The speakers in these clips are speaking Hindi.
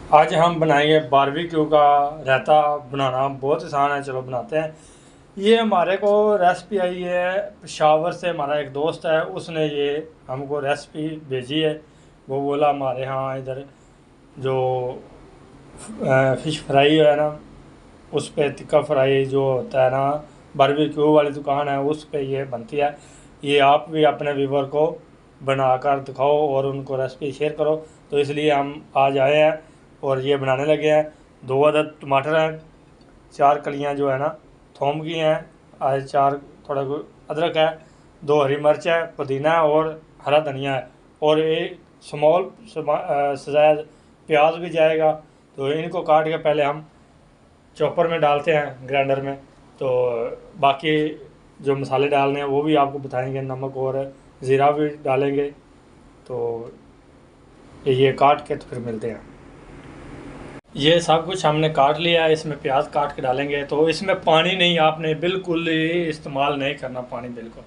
आज हम बनाएंगे बारबेक्यू का रायता। बनाना बहुत आसान है, चलो बनाते हैं। ये हमारे को रेसिपी आई है पेशावर से, हमारा एक दोस्त है, उसने ये हमको रेसिपी भेजी है। वो बोला हमारे यहाँ इधर जो फ़िश फ्राई है ना, उस पे टिक्का फ्राई जो होता है ना, बारबेक्यू वाली दुकान है उस पे ये बनती है। ये आप भी अपने व्यूवर को बनाकर दिखाओ और उनको रेसिपी शेयर करो। तो इसलिए हम आज आए हैं और ये बनाने लगे हैं। 2 अदद टमाटर हैं, 4 कलियां जो है ना थोम की हैं, आज 4 थोड़ा अदरक है, 2 हरी मिर्च है, पुदीना है और हरा धनिया है, और एक स्मॉल सजाया प्याज भी जाएगा। तो इनको काट के पहले हम चॉपर में डालते हैं, ग्राइंडर में। तो बाकी जो मसाले डालने हैं वो भी आपको बताएंगे, नमक और ज़ीरा भी डालेंगे। तो ये काट के तो फिर मिलते हैं। ये सब कुछ हमने काट लिया है, इसमें प्याज काट के डालेंगे। तो इसमें पानी नहीं, आपने बिल्कुल ही इस्तेमाल नहीं करना पानी, बिल्कुल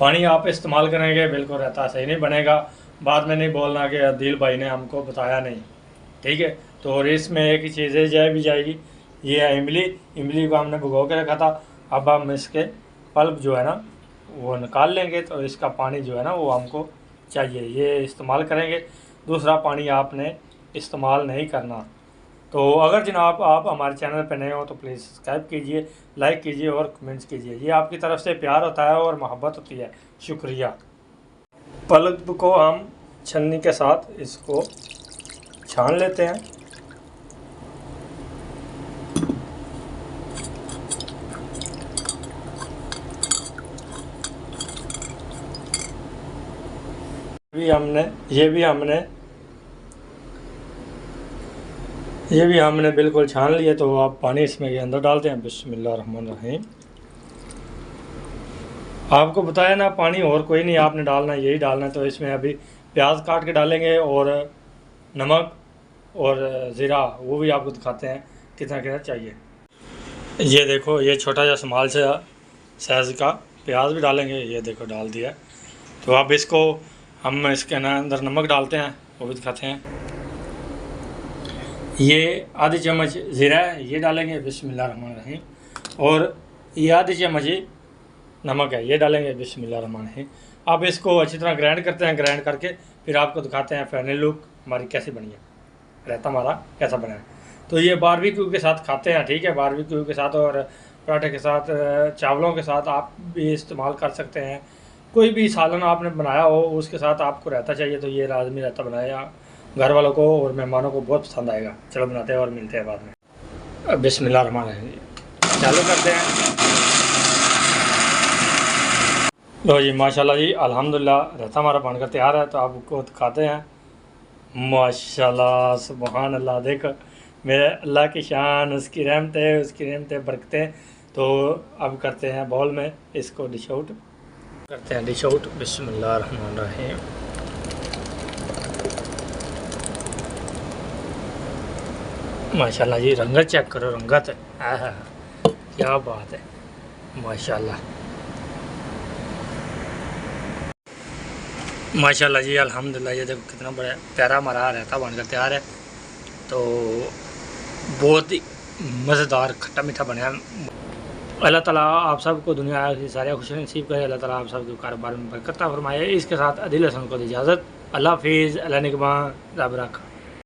पानी आप इस्तेमाल करेंगे बिल्कुल रहता सही नहीं बनेगा। बाद में नहीं बोलना कि अदील भाई ने हमको बताया नहीं, ठीक है। तो और इसमें एक ही चीज़ है भी जाएगी, ये है इमली। इमली को हमने भिगो के रखा था, अब हम इसके पल्प जो है ना वो निकाल लेंगे। तो इसका पानी जो है ना वो हमको चाहिए, ये इस्तेमाल करेंगे। दूसरा पानी आपने इस्तेमाल नहीं करना। तो अगर जनाब आप हमारे चैनल पर नए हो तो प्लीज़ सब्सक्राइब कीजिए, लाइक कीजिए और कमेंट्स कीजिए। ये आपकी तरफ से प्यार होता है और मोहब्बत होती है, शुक्रिया। पल्प को हम छन्नी के साथ इसको छान लेते हैं। ये भी हमने बिल्कुल छान लिए। तो आप पानी इसमें के अंदर डालते हैं। बिस्मिल्लाहिर्रहमानिर्रहीम। आपको बताया ना, पानी और कोई नहीं आपने डालना, यही डालना है। तो इसमें अभी प्याज काट के डालेंगे और नमक और ज़ीरा वो भी आपको दिखाते हैं कितना कितना चाहिए। ये देखो, ये छोटा सा स्मॉल सा साइज़ का प्याज भी डालेंगे, ये देखो डाल दिया। तो अब इसको हम इसके अंदर नमक डालते हैं, वो भी दिखाते हैं। ये आधी चम्मच ज़ीरा है, ये डालेंगे बिस्मिल्लाहिर्रहमानिर्रहीम। और ये आधी चम्मच ही नमक है, ये डालेंगे बिस्मिल्लाहिर्रहमानिर्रहीम। अब इसको अच्छी तरह ग्राइंड करते हैं। ग्राइंड करके फिर आपको दिखाते हैं फाइनल लुक हमारी कैसी बनी है, रायता हमारा कैसा बना है। तो ये बारबेक्यू के साथ खाते हैं, ठीक है, बारबेक्यू के साथ और पराठे के साथ, चावलों के साथ आप भी इस्तेमाल कर सकते हैं। कोई भी सालन आपने बनाया हो उसके साथ आपको रायता चाहिए तो ये लाजमी रायता बनाया, घर वालों को और मेहमानों को बहुत पसंद आएगा। चलो बनाते हैं और मिलते हैं बाद में। बिस्मिल्लाहिर्रहमानिर्रहीम चालू करते हैं। लो जी, माशाल्लाह जी, अल्हम्दुलिल्लाह रायता हमारा बनकर तैयार है। तो आपको दिखाते हैं। माशाल्लाह, सुभान अल्लाह, देखो मेरे अल्लाह की शान, उसकी रहमतें बरकतें। तो अब करते हैं बॉल में, इसको डिश आउट करते हैं, डिश आउट। बिस्मिल्लाहिर्रहमानिर्रहीम। माशाल्लाह जी, रंगत चेक करो, रंगत है, क्या बात है, माशाल्लाह माशाल्लाह जी, अल्हम्दुलिल्लाह। ये देखो कितना बड़ा प्यारा हमारा रायता बनकर तैयार है। तो बहुत ही मज़ेदार खट्टा मीठा बना। अल्लाह ताला आप सबको दुनिया की सारी खुशी नसीब करे। अल्लाह ताला आप सबके कारोबार में बरकत फरमाए। इसके साथ अदील हसन को इजाज़त। अल्लाह हाफिज़, अल्लाह निगहबान, रब रखा।